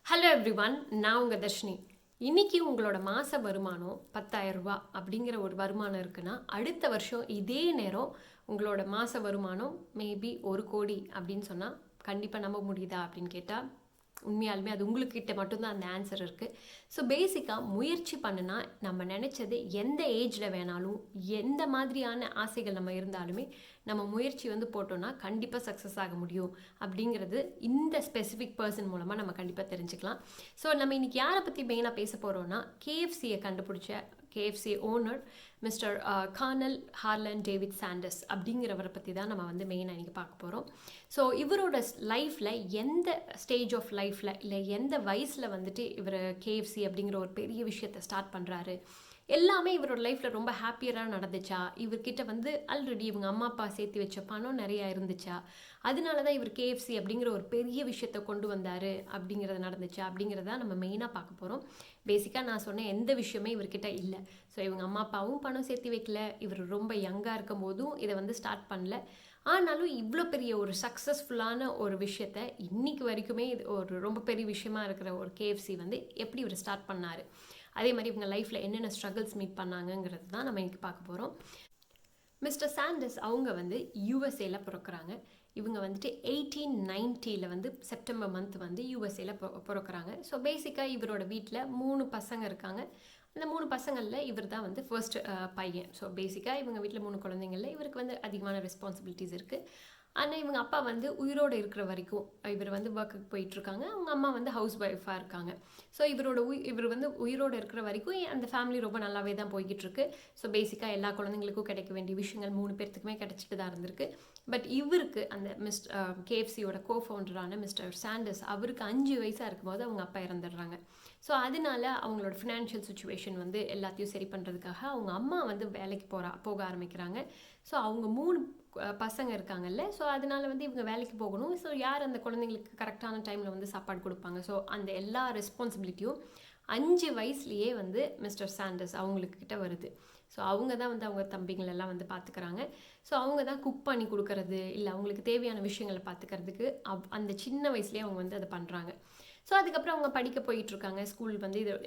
Hello everyone, நான் உங்கள் தர்ஷினி. இன்றைக்கி உங்களோட மாத வருமானம் 10,000 ரூபா அப்படிங்கிற ஒரு வருமானம் இருக்குன்னா, அடுத்த வருஷம் இதே நேரம் உங்களோட மாத வருமானம் மேபி 1,00,00,000 அப்படின்னு சொன்னால் கண்டிப்பாக நம்ப முடியுதா அப்படின்னு கேட்டால் உண்மையாலுமே அது உங்களுக்கிட்ட மட்டும்தான் அந்த ஆன்சர் இருக்குது. ஸோ பேசிக்காக முயற்சி பண்ணுனா நம்ம நினச்சது எந்த ஏஜில் வேணாலும் எந்த மாதிரியான ஆசைகள் நம்ம இருந்தாலுமே நம்ம முயற்சி போட்டோன்னா கண்டிப்பாக சக்ஸஸ் ஆக முடியும் அப்படிங்கிறது இந்த ஸ்பெசிஃபிக் பர்சன் மூலமாக நம்ம கண்டிப்பாக தெரிஞ்சுக்கலாம். ஸோ நம்ம இன்றைக்கி யாரை பற்றி மெயினாக பேச போகிறோன்னா, KFCயை கண்டுபிடிச்ச KFC owner mister colonel Harlan David Sanders அப்படிங்கிறவரை பற்றி தான் நம்ம மெயினாக இன்றைக்கி பார்க்க போகிறோம். ஸோ இவரோட லைஃப்பில் எந்த ஸ்டேஜ் ஆஃப் லைஃப்பில் இல்லை எந்த வயசில் இவர் KFC அப்படிங்கிற ஒரு பெரிய விஷயத்தை ஸ்டார்ட் பண்ணுறாரு, எல்லாமே இவரோட லைஃப்பில் ரொம்ப ஹாப்பியராக நடந்துச்சா, இவர்கிட்ட ஆல்ரெடி இவங்க அம்மா அப்பா சேர்த்து வச்ச பணம் நிறையா இருந்துச்சா, அதனால தான் இவர் KFC அப்படிங்கிற ஒரு பெரிய விஷயத்தை கொண்டு வந்தார் அப்படிங்கிறது நடந்துச்சா அப்படிங்கிறத நம்ம மெயினாக பார்க்க போகிறோம். பேசிக்காக நான் சொன்னேன் எந்த விஷயமே இவர்கிட்ட இல்லை. ஸோ இவங்க அம்மா அப்பாவும் பணம் சேர்த்து வைக்கல, இவர் ரொம்ப யங்காக இருக்கும் போதும் இதை ஸ்டார்ட் பண்ணல. ஆனாலும் இவ்வளோ பெரிய ஒரு சக்ஸஸ்ஃபுல்லான ஒரு விஷயத்தை இன்றைக்கி வரைக்குமே இது ஒரு ரொம்ப பெரிய விஷயமா இருக்கிற ஒரு KFC எப்படி இவர் ஸ்டார்ட் பண்ணார், அதே மாதிரி இவங்க லைஃப்பில் என்னென்ன ஸ்ட்ரகிள்ஸ் மீட் பண்ணாங்கங்கிறது தான் நம்ம இன்றைக்கி பார்க்க போகிறோம். மிஸ்டர் சாண்டர்ஸ் அவங்க யூஎஸ்ஏல பிறக்கிறாங்க. இவங்க 1890 செப்டம்பர் மந்த் யூஎஸ்ஏல பிறக்கிறாங்க. ஸோ பேசிக்காக இவரோட வீட்டில் 3 பசங்க இருக்காங்க. அந்த 3 பசங்களில் இவர் தான் ஃபர்ஸ்ட் பையன். ஸோ பேசிக்காக இவங்க வீட்டில் 3 குழந்தைங்களில் இவருக்கு அதிகமான ரெஸ்பான்சிபிலிட்டிஸ் இருக்குது. ஆனால் இவங்க அப்பா உயிரோடு இருக்கிற வரைக்கும் இவர் ஒர்க்குக்கு போயிட்டுருக்காங்க. அவங்க அம்மா ஹவுஸ் ஒய்ஃபாக இருக்காங்க. ஸோ இவர் உயிரோடு இருக்கிற வரைக்கும் அந்த ஃபேமிலி ரொம்ப நல்லாவே தான் போய்கிட்டு இருக்கு. ஸோ பேசிக்காக எல்லா குழந்தைங்களுக்கும் கிடைக்க வேண்டிய விஷயங்கள் 3 பேர்த்துக்குமே கிடைச்சிட்டு தான் இருந்திருக்கு. பட் இவருக்கு அந்த KFCயோட கோஃபவுண்டரான மிஸ்டர் சாண்டர்ஸ் அவருக்கு 5 வயசாக இருக்கும்போது அவங்க அப்பா இறந்துடுறாங்க. ஸோ அதனால அவங்களோட ஃபினான்ஷியல் சுச்சுவேஷன் எல்லாத்தையும் சரி பண்ணுறதுக்காக அவங்க அம்மா வேலைக்கு போக ஆரம்பிக்கிறாங்க. ஸோ அவங்க 3 பசங்க இருக்காங்கல்ல, ஸோ அதனால இவங்க வேலைக்கு போகணும். ஸோ யார் அந்த குழந்தைங்களுக்கு கரெக்டான டைமில் சாப்பாடு கொடுப்பாங்க. ஸோ அந்த எல்லா ரெஸ்பான்சிபிலிட்டியும் 5 வயசுலேயே மிஸ்டர் சாண்டர்ஸ் அவங்களுக்கிட்ட வருது. ஸோ அவங்க தான் அவங்க தம்பிங்களெல்லாம் பார்த்துக்கிறாங்க. ஸோ அவங்க தான் குக் பண்ணி கொடுக்கறது, இல்லை அவங்களுக்கு தேவையான விஷயங்களை பார்த்துக்கிறதுக்கு அந்த சின்ன வயசுலேயே அவங்க அதை பண்ணுறாங்க. ஸோ அதுக்கப்புறம் அவங்க படிக்க போயிட்டுருக்காங்க. ஸ்கூல்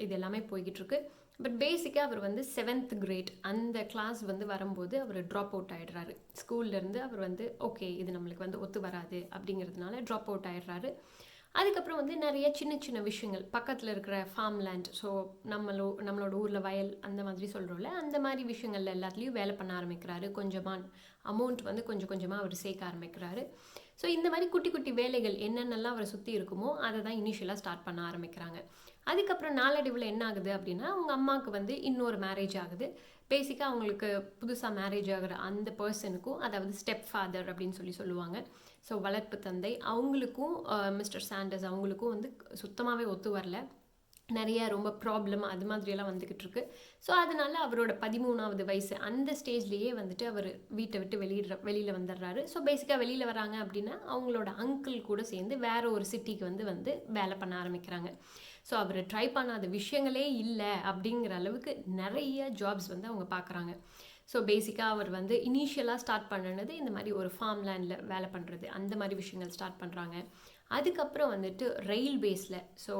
இது எல்லாமே போய்கிட்டுருக்கு. பட் பேசிக்காக அவர் 7th கிரேட் அந்த கிளாஸ் வரும்போது அவர் ட்ராப் அவுட் ஆகிடுறாரு. ஸ்கூல்லேருந்து அவர் ஓகே இது நம்மளுக்கு ஒத்து வராது அப்படிங்கிறதுனால ட்ராப் அவுட் ஆகிடுறாரு. அதுக்கப்புறம் நிறைய சின்ன சின்ன விஷயங்கள் பக்கத்தில் இருக்கிற ஃபார்ம் லேண்ட், ஸோ நம்மளோட ஊரில் வயல் அந்த மாதிரி சொல்கிறோம்ல, அந்த மாதிரி விஷயங்கள்ல எல்லாத்துலேயும் வேலை பண்ண ஆரம்பிக்கிறாரு. கொஞ்சமாக அமௌண்ட் கொஞ்சம் கொஞ்சமாக அவர் சேர்க்க ஆரம்பிக்கிறாரு. ஸோ இந்த மாதிரி குட்டி குட்டி வேலைகள் என்னென்னலாம் அவரை சுற்றி இருக்குமோ அதை தான் இனிஷியலாக ஸ்டார்ட் பண்ண ஆரம்பிக்கிறாங்க. அதுக்கப்புறம் நாளடைவில் என்ன ஆகுது அப்படின்னா, அவங்க அம்மாவுக்கு இன்னொரு மேரேஜ் ஆகுது. பேசிக்காக அவங்களுக்கு புதுசாக மேரேஜ் ஆகிற அந்த பர்சனுக்கும், அதாவது ஸ்டெப் ஃபாதர் அப்படின்னு சொல்லுவாங்க, ஸோ வளர்ப்பு தந்தை, அவங்களுக்கும் மிஸ்டர் சாண்டர்ஸ் அவங்களுக்கும் சுத்தமாகவே ஒத்து வரல. நிறைய ரொம்ப ப்ராப்ளம் அது மாதிரியெல்லாம் வந்துக்கிட்டு இருக்கு. ஸோ அதனால அவரோட 13வது வயசு அந்த ஸ்டேஜ்லேயே அவர் வீட்டை விட்டு வெளியில் வந்துடுறாரு. ஸோ பேசிக்காக வெளியில் வராங்க அப்படின்னா அவங்களோட அங்கிள் கூட சேர்ந்து வேற ஒரு சிட்டிக்கு வேலை பண்ண ஆரம்பிக்கிறாங்க. ஸோ அவர் ட்ரை பண்ணாத விஷயங்களே இல்லை அப்படிங்கிற அளவுக்கு நிறைய ஜாப்ஸ் அவங்க பார்க்குறாங்க. ஸோ பேசிக்காக அவர் இனிஷியலாக ஸ்டார்ட் பண்ணினது இந்த மாதிரி ஒரு ஃபார்ம் லேண்டில் வேலை பண்ணுறது, அந்த மாதிரி விஷயங்கள் ஸ்டார்ட் பண்ணுறாங்க. அதுக்கப்புறம் ரயில்வேஸில், so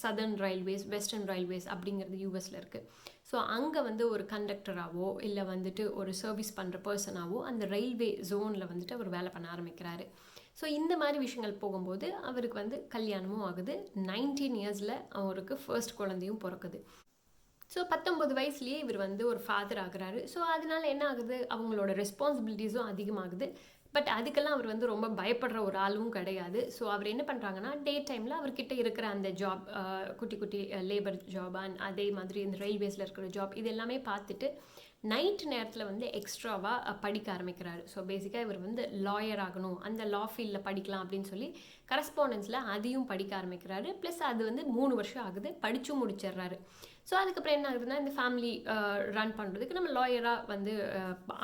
southern railways, western railways அப்படிங்கிறது யூஎஸில் இருக்குது. ஸோ அங்கே ஒரு கண்டக்டராகவோ இல்லை ஒரு சர்வீஸ் பண்ணுற பர்சனாகவோ அந்த ரயில்வே ஜோனில் அவர் வேலை பண்ண ஆரம்பிக்கிறாரு. ஸோ இந்த மாதிரி விஷயங்கள் போகும்போது அவருக்கு கல்யாணமும் ஆகுது. 19 இயர்ஸில் அவருக்கு ஃபர்ஸ்ட் குழந்தையும் பிறக்குது. ஸோ 19 வயசுலேயே இவர் ஒரு ஃபாதர் ஆகுறாரு. ஸோ அதனால என்ன ஆகுது, அவங்களோட ரெஸ்பான்சிபிலிட்டிஸும் அதிகமாகுது. பட் அதுக்கெல்லாம் அவர் ரொம்ப பயப்படுற ஒரு ஆளும் கிடையாது. ஸோ அவர் என்ன பண்ணுறாங்கன்னா, டே டைமில் அவர்கிட்ட இருக்கிற அந்த ஜாப், குட்டி குட்டி லேபர் ஜாப், அதே மாதிரி இந்த ரயில்வேஸில் இருக்கிற ஜாப், இது எல்லாமே பார்த்துட்டு நைட் நேரத்தில் எக்ஸ்ட்ராவாக படிக்க ஆரம்பிக்கிறாரு. ஸோ பேசிக்காக இவர் லாயர் ஆகணும், அந்த லா ஃபீல்டில் படிக்கலாம் அப்படின்னு சொல்லி கரஸ்பாண்டன்ஸில் அதையும் படிக்க ஆரம்பிக்கிறாரு. ப்ளஸ் அது 3 வருஷம் ஆகுது, படித்தும் முடிச்சிடுறாரு. ஸோ அதுக்கப்புறம் என்ன ஆகுதுன்னா, இந்த ஃபேமிலி ரன் பண்ணுறதுக்கு நம்ம லாயராக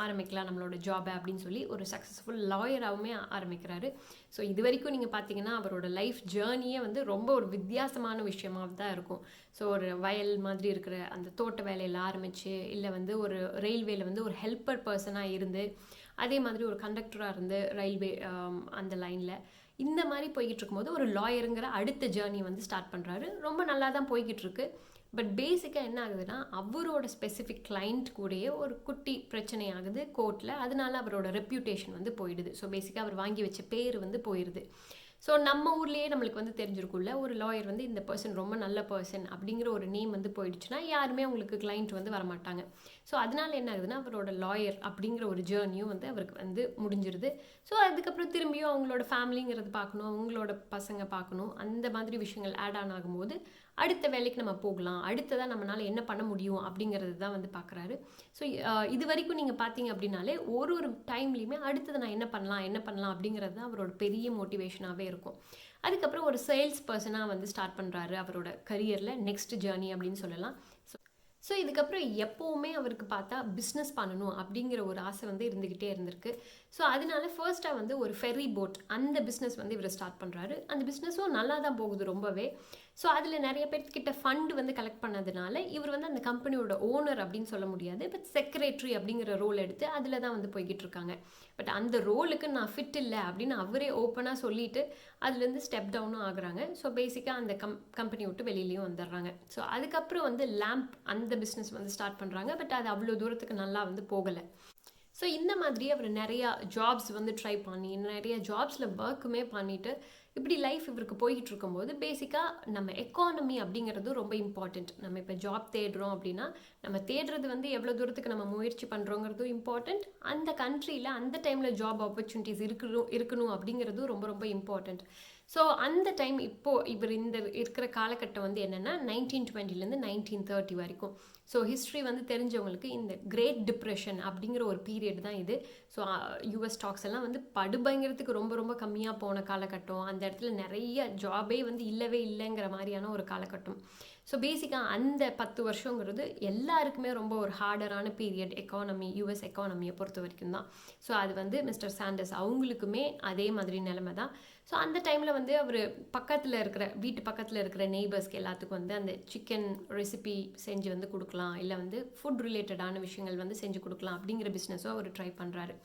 ஆரம்பிக்கலாம் நம்மளோட ஜாபை அப்படின்னு சொல்லி ஒரு சக்ஸஸ்ஃபுல் லாயராகவுமே ஆரம்பிக்கிறாரு. ஸோ இது வரைக்கும் நீங்கள் பார்த்தீங்கன்னா அவரோட லைஃப் ஜேர்னியே ரொம்ப ஒரு வித்தியாசமான விஷயமாக தான் இருக்கும். ஸோ ஒரு வயல் மாதிரி இருக்கிற அந்த தோட்ட வேலையில் ஆரம்பித்து, இல்லை ஒரு ரயில்வேல ஒரு ஹெல்ப்பர் பர்சனாக இருந்து, அதே மாதிரி ஒரு கண்டக்டராக இருந்து ரயில்வே அந்த லைனில், இந்த மாதிரி போய்கிட்டு இருக்கும்போது ஒரு லாயருங்கிற அடுத்த ஜேர்னி வந்து ஸ்டார்ட் பண்ணுறாரு. ரொம்ப நல்லா தான் போய்கிட்டு இருக்கு. பட் பேசிக்காக என்ன ஆகுதுன்னா, அவரோட ஸ்பெசிஃபிக் கிளைண்ட் கூடயே ஒரு குட்டி பிரச்சனை ஆகுது கோர்ட்டில். அதனால அவரோட ரெப்யூட்டேஷன் வந்து போயிடுது. ஸோ பேசிக்காக அவர் வாங்கி வச்ச பேர் வந்து போயிடுது. ஸோ நம்ம ஊர்லேயே நம்மளுக்கு வந்து தெரிஞ்சிருக்கும்ல, ஒரு லாயர் வந்து இந்த பர்சன் ரொம்ப நல்ல பர்சன் அப்படிங்கிற ஒரு நேம் வந்து போயிடுச்சுன்னா யாருமே அவங்களுக்கு கிளைண்ட் வந்து வரமாட்டாங்க. ஸோ அதனால என்ன ஆகுதுன்னா, அவரோட லாயர் அப்படிங்கிற ஒரு ஜேர்னியும் வந்து அவருக்கு வந்து முடிஞ்சிருது. ஸோ அதுக்கப்புறம் திரும்பியும் அவங்களோட ஃபேமிலிங்கிறது பார்க்கணும், அவங்களோட பசங்க பார்க்கணும், அந்த மாதிரி விஷயங்கள் ஆட் ஆன் ஆகும்போது அடுத்த வேலைக்கு நம்ம போகலாம், அடுத்ததாக நம்மளால் என்ன பண்ண முடியும் அப்படிங்கிறது தான் வந்து பார்க்குறாரு. ஸோ இது வரைக்கும் நீங்கள் பார்த்தீங்க அப்படின்னாலே ஒரு ஒரு டைம்லேயுமே அடுத்தது நான் என்ன பண்ணலாம் அப்படிங்கிறது தான் அவரோட பெரிய மோட்டிவேஷனாகவே இருக்கும். அதுக்கப்புறம் ஒரு சேல்ஸ் பர்சனாக வந்து ஸ்டார்ட் பண்ணுறாரு அவரோட கரியரில் நெக்ஸ்ட் ஜேர்னி அப்படின்னு சொல்லலாம். ஸோ இதுக்கப்புறம் எப்போவுமே அவருக்கு பார்த்தா பிஸ்னஸ் பண்ணணும் அப்படிங்கிற ஒரு ஆசை வந்து இருந்துக்கிட்டே இருந்திருக்கு. ஸோ அதனால ஃபர்ஸ்ட்டாக வந்து ஒரு ஃபெர்ரி போட் அந்த பிஸ்னஸ் வந்து இவர் ஸ்டார்ட் பண்ணுறாரு. அந்த பிஸ்னஸும் நல்லா தான் போகுது ரொம்பவே. ஸோ அதில் நிறைய பேர்கிட்ட ஃபண்ட் வந்து கலெக்ட் பண்ணதுனால இவர் வந்து அந்த கம்பெனியோட ஓனர் அப்படின்னு சொல்ல முடியாது, பட் செக்ரட்டரி அப்படிங்கிற ரோல் எடுத்து அதில் தான் வந்து போய்கிட்டு இருக்காங்க. பட் அந்த ரோலுக்கு நான் ஃபிட் இல்லை அப்படின்னு அவரே ஓப்பனாக சொல்லிட்டு அதுலேருந்து ஸ்டெப் டவுனும் ஆகுறாங்க. ஸோ பேசிக்காக அந்த கம்பெனி விட்டு வெளியிலையும் வந்துடுறாங்க. ஸோ அதுக்கப்புறம் வந்து லேம்ப் அந்த பிஸ்னஸ் வந்து ஸ்டார்ட் பண்ணுறாங்க. பட் அது அவ்வளோ தூரத்துக்கு நல்லா வந்து போகலை. ஸோ இந்த மாதிரி அவர் நிறையா ஜாப்ஸ் வந்து ட்ரை பண்ணி நிறைய ஜாப்ஸில் ஒர்க்குமே பண்ணிவிட்டு இப்படி லைஃப் இவருக்கு போய்கிட்டு இருக்கும்போது பேசிக்காக நம்ம எக்கானமி அப்படிங்கிறது ரொம்ப இம்பார்ட்டண்ட். நம்ம இப்போ ஜாப் தேடுறோம் அப்படின்னா நம்ம தேடுறது வந்து எவ்வளோ தூரத்துக்கு நம்ம முயற்சி பண்ணுறோங்கிறதும் இம்பார்ட்டண்ட். அந்த கண்ட்ரியில் அந்த டைமில் ஜாப் ஆப்பர்ச்சுனிட்டிஸ் இருக்கணும் அப்படிங்கிறதும் ரொம்ப ரொம்ப இம்பார்ட்டண்ட். ஸோ அந்த டைம் இப்போது இவர் இந்த இருக்கிற காலகட்டம் வந்து என்னென்னா 1920லேருந்து 1930 வரைக்கும். ஸோ ஹிஸ்ட்ரி வந்து தெரிஞ்சவங்களுக்கு இந்த கிரேட் டிப்ரெஷன் அப்படிங்கிற ஒரு பீரியட் தான் இது. ஸோ யூஎஸ் ஸ்டாக்ஸ் எல்லாம் வந்து படுபயங்கிறதுக்கு ரொம்ப ரொம்ப கம்மியாக போன காலகட்டம். அந்த இடத்துல நிறைய ஜாபே வந்து இல்லவே இல்லைங்கிற மாதிரியான ஒரு காலகட்டம். ஸோ பேசிக்காக அந்த 10 வருஷங்கிறது எல்லாருக்குமே ரொம்ப ஒரு ஹார்டரான பீரியட் எக்கானமி, யூஎஸ் எக்கானமியை பொறுத்த வரைக்கும் தான். ஸோ அது வந்து மிஸ்டர் சாண்டர்ஸ் அவங்களுக்குமே அதே மாதிரி நிலைமை தான். ஸோ அந்த டைமில் வந்து அவர் வீட்டு பக்கத்தில் இருக்கிற நெய்பர்ஸ்க்கு எல்லாத்துக்கும் வந்து அந்த சிக்கன் ரெசிபி செஞ்சு வந்து கொடுக்கலாம், இல்லை வந்து ஃபுட் ரிலேட்டடான விஷயங்கள் வந்து செஞ்சு கொடுக்கலாம் அப்படிங்கிற பிஸ்னஸும் அவர் ட்ரை பண்ணுறாரு.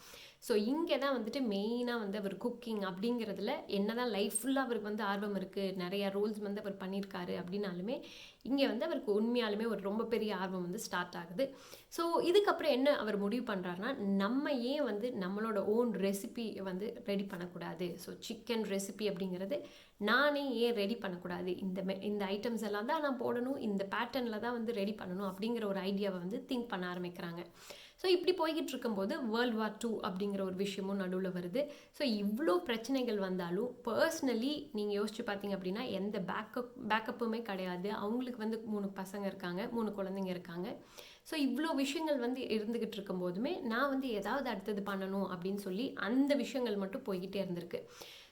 ஸோ இங்கே தான் வந்துட்டு மெயினாக வந்து அவர் குக்கிங் அப்படிங்கிறதுல என்ன தான் லைஃப் ஃபுல்லாக அவருக்கு வந்து ஆர்வம் இருக்குது, நிறையா ரோல்ஸ் வந்து அவர் பண்ணியிருக்காரு அப்படின்னாலுமே இங்கே வந்து அவருக்கு உண்மையாலுமே ஒரு ரொம்ப பெரிய ஆர்வம் வந்து ஸ்டார்ட் ஆகுது. ஸோ இதுக்கப்புறம் என்ன அவர் முடிவு பண்ணுறாருனா, நம்ம ஏன் வந்து நம்மளோட ஓன் ரெசிபி வந்து ரெடி பண்ணக்கூடாது, ஸோ சிக்கன் ரெசிபி அப்படிங்கிறது நானே ஏன் ரெடி பண்ணக்கூடாது, இந்த ஐட்டம்ஸ் எல்லாம் தான் நான் போடணும், இந்த பேட்டர்னில் தான் வந்து ரெடி பண்ணணும் அப்படிங்கிற ஒரு ஐடியாவை வந்து திங்க் பண்ண ஆரம்பிக்கிறாங்க. ஸோ இப்படி போய்கிட்டு இருக்கும்போது வேர்ல்டு வார் 2 அப்படிங்கிற ஒரு விஷயமும் நடுவில் வருது. ஸோ இவ்வளோ பிரச்சனைகள் வந்தாலும் பர்சனலி நீங்கள் யோசிச்சு பார்த்தீங்க அப்படின்னா எந்த பேக்கப்புமே கிடையாது. அவங்களுக்கு வந்து 3 பசங்க இருக்காங்க, 3 குழந்தைங்க இருக்காங்க. ஸோ இவ்வளோ விஷயங்கள் வந்து இருந்துக்கிட்டு இருக்கும் போதுமே நான் வந்து ஏதாவது அடுத்தது பண்ணணும் அப்படின்னு சொல்லி அந்த விஷயங்கள் மட்டும் போய்கிட்டே இருந்திருக்கு.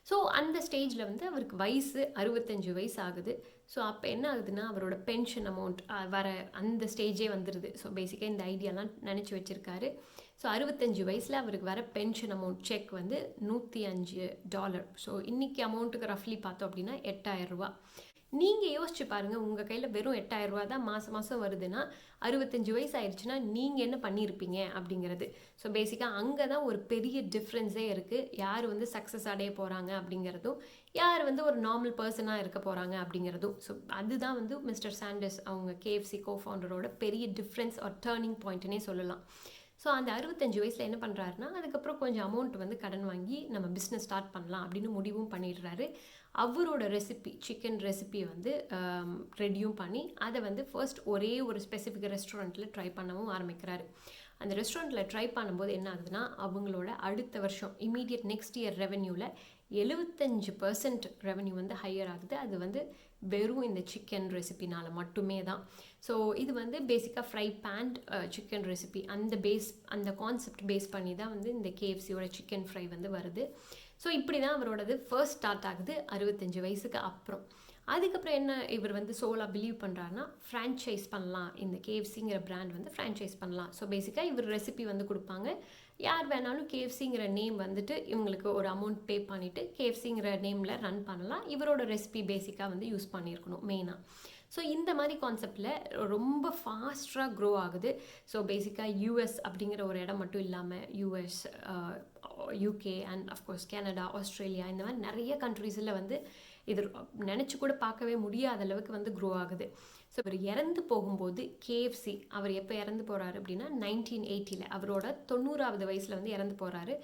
ஸோ அந்த ஸ்டேஜில் வந்து அவருக்கு வயசு 65 வயசு ஆகுது. ஸோ அப்போ என்ன ஆகுதுன்னா அவரோட பென்ஷன் அமௌண்ட் வர அந்த ஸ்டேஜே வந்துடுது. ஸோ பேசிக்காக இந்த ஐடியாலாம் நினச்சி வச்சுருக்காரு. ஸோ 65 வயசில் அவருக்கு வர பென்ஷன் அமௌண்ட் செக் வந்து $105. ஸோ இன்றைக்கி அமௌண்ட்டுக்கு ரஃப்லி பார்த்தோம் அப்படின்னா 8000 ரூபா. நீங்கள் யோசிச்சு பாருங்கள், உங்கள் கையில் வெறும் 8000 ரூபா தான் மாதம் வருதுன்னா 65 வயசு ஆயிடுச்சுன்னா நீங்கள் என்ன பண்ணியிருப்பீங்க அப்படிங்கிறது. ஸோ பேசிக்காக அங்கே தான் ஒரு பெரிய டிஃப்ரென்ஸே இருக்குது. யார் வந்து சக்ஸஸ் அடைய போகிறாங்க அப்படிங்கிறதும், யார் வந்து ஒரு நார்மல் பர்சனாக இருக்க போகிறாங்க அப்படிங்கிறதும். ஸோ அதுதான் வந்து மிஸ்டர் சாண்டர்ஸ் அவங்க KFC கோஃபவுண்டரோட பெரிய டிஃப்ரென்ஸ் ஒரு டேர்னிங் பாயிண்ட்னே சொல்லலாம். ஸோ அந்த 65 வயசில் என்ன பண்ணுறாருன்னா, அதுக்கப்புறம் கொஞ்சம் அமௌண்ட் வந்து கடன் வாங்கி நம்ம பிஸ்னஸ் ஸ்டார்ட் பண்ணலாம் அப்படின்னு முடிவும் பண்ணிடுறாரு. அவரோட ரெசிபி சிக்கன் ரெசிபியை வந்து ரெடியும் பண்ணி அதை வந்து ஃபர்ஸ்ட் ஒரே ஒரு ஸ்பெசிஃபிக் ரெஸ்டாரண்ட்டில் ட்ரை பண்ணவும் ஆரம்பிக்கிறாரு. அந்த ரெஸ்டாரண்ட்டில் ட்ரை பண்ணும்போது என்ன ஆகுதுன்னா, அவங்களோட அடுத்த வருஷம் இமீடியட் நெக்ஸ்ட் இயர் ரெவென்யூவில் 75% ரெவென்யூ வந்து ஹையர் ஆகுது. அது வந்து வெறும் இந்த சிக்கன் ரெசிபினால் மட்டுமே தான். ஸோ இது வந்து பேசிக்காக ஃப்ரை பேன் சிக்கன் ரெசிபி அந்த கான்செப்ட் பேஸ் பண்ணி தான் வந்து இந்த KFCயோட சிக்கன் ஃப்ரை வந்து வருது. ஸோ இப்படி தான் அவரோடது ஃபர்ஸ்ட் ஸ்டார்ட் ஆகுது 65 வயசுக்கு அப்புறம். அதுக்கப்புறம் என்ன இவர் வந்து சோலாக பிலீவ் பண்ணுறாருனா, ஃப்ரான்ச்சைஸ் பண்ணலாம், இந்த KFCங்கிற பிராண்ட் வந்து ஃப்ரான்ச்சைஸ் பண்ணலாம். ஸோ பேசிக்காக இவர் ரெசிபி வந்து கொடுப்பாங்க, யார் வேணாலும் KFCங்கிற நேம் வந்துட்டு இவங்களுக்கு ஒரு அமௌண்ட் பே பண்ணிவிட்டு KFCங்கிற நேமில் ரன் பண்ணலாம். இவரோட ரெசிபி பேசிக்காக வந்து யூஸ் பண்ணியிருக்கணும் மெயினாக. ஸோ இந்த மாதிரி கான்செப்டில் ரொம்ப ஃபாஸ்ட்டாக க்ரோ ஆகுது. ஸோ பேசிக்காக யூஎஸ் அப்படிங்கிற ஒரு இடம் மட்டும் இல்லாமல் US, UK and of course Canada, Australia, இந்த மாதிரி நிறைய கண்ட்ரீஸில் வந்து இது நினச்சி கூட பார்க்கவே முடியாத அளவுக்கு வந்து க்ரோ ஆகுது. ஸோ இவர் இறந்து போகும்போது கேஎஃப்சி, அவர் எப்போ இறந்து போகிறாரு அப்படின்னா 1980 அவரோட 90வது வயசில் வந்து இறந்து போகிறாரு.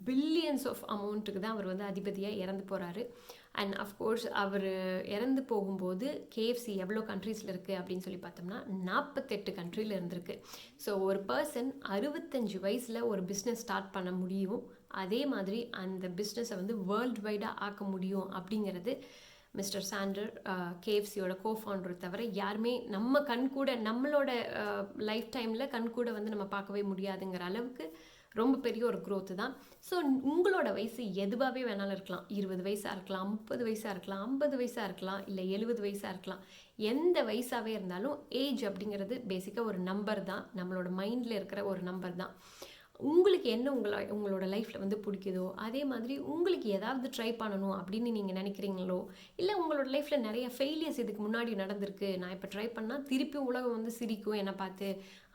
பில்லியன்ஸ் ஆஃப் அமௌண்ட்டுக்கு தான் அவர் வந்து அதிபதியாக இறந்து போகிறாரு. அண்ட் அஃப்கோர்ஸ் அவர் இறந்து போகும்போது கேஎஃப்சி எவ்வளோ கண்ட்ரீஸில் இருக்குது அப்படின்னு சொல்லி பார்த்தோம்னா 48 கண்ட்ரியில் இருந்திருக்கு. ஸோ ஒரு பர்சன் 65 வயசில் ஒரு பிஸ்னஸ் ஸ்டார்ட் பண்ண முடியும், அதே மாதிரி அந்த பிஸ்னஸை வந்து வேர்ல்டு வைடாக ஆக்க முடியும் அப்படிங்கிறது மிஸ்டர் சாண்டர், கேஎஃப்சியோட கோஃபவுண்டர் தவிர யாருமே நம்ம கண்கூட நம்மளோட லைஃப் டைமில் கண்கூட வந்து நம்ம பார்க்கவே முடியாதுங்கிற அளவுக்கு ரொம்ப பெரிய ஒரு க்ரோத்து தான். ஸோ உங்களோட வயசு எதுவாகவே வேணாலும் இருக்கலாம். 20 வயசாக இருக்கலாம், 30 வயசாக இருக்கலாம், 50 வயசாக இருக்கலாம், இல்லை 70 வயசாக இருக்கலாம். எந்த வயசாகவே இருந்தாலும் ஏஜ் அப்படிங்கிறது பேசிக்காக ஒரு நம்பர் தான், நம்மளோட மைண்டில் இருக்கிற ஒரு நம்பர் தான். உங்களுக்கு என்ன உங்களோட லைஃப்பில் வந்து பிடிக்குதோ, அதே மாதிரி உங்களுக்கு ஏதாவது ட்ரை பண்ணணும் அப்படின்னு நீங்கள் நினைக்கிறீங்களோ, இல்லை உங்களோட லைஃப்பில் நிறைய ஃபெயிலியர்ஸ் இதுக்கு முன்னாடி நடந்திருக்கு, நான் இப்போ ட்ரை பண்ணால் திருப்பி உலகம் வந்து சிரிக்கும் என்னை பார்த்து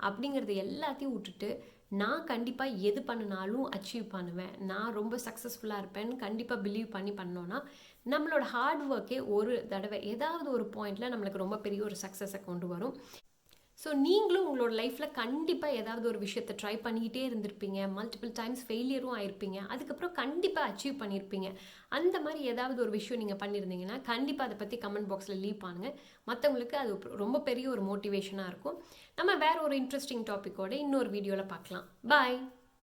அப்படிங்கிறது எல்லாத்தையும் விட்டுட்டு, நான் கண்டிப்பாக எது பண்ணினாலும் அச்சீவ் பண்ணுவேன், நான் ரொம்ப சக்ஸஸ்ஃபுல்லாக இருப்பேன்னு கண்டிப்பாக பிலீவ் பண்ணோன்னா நம்மளோட ஹார்ட் ஒர்க்கே ஒரு தடவை ஏதாவது ஒரு பாயிண்டில் நம்மளுக்கு ரொம்ப பெரிய ஒரு சக்ஸஸை கொண்டு வரும். ஸோ நீங்களும் உங்களோட லைஃப்பில் கண்டிப்பாக ஏதாவது ஒரு விஷயத்தை ட்ரை பண்ணிக்கிட்டே இருந்திருப்பீங்க, மல்டிபிள் டைம்ஸ் ஃபெயிலியரும் ஆயிருப்பீங்க, அதுக்கப்புறம் கண்டிப்பாக அச்சீவ் பண்ணியிருப்பீங்க. அந்த மாதிரி ஏதாவது ஒரு விஷயம் நீங்கள் பண்ணியிருந்தீங்கன்னா கண்டிப்பாக அதை பற்றி கமெண்ட் பாக்ஸில் லீவ் பண்ணுங்கள். மற்றவங்களுக்கு அது ரொம்ப பெரிய ஒரு மோட்டிவேஷனாக இருக்கும். நம்ம வேறு ஒரு இன்ட்ரெஸ்டிங் டாப்பிக்கோட இன்னொரு வீடியோவில் பார்க்கலாம். பாய்.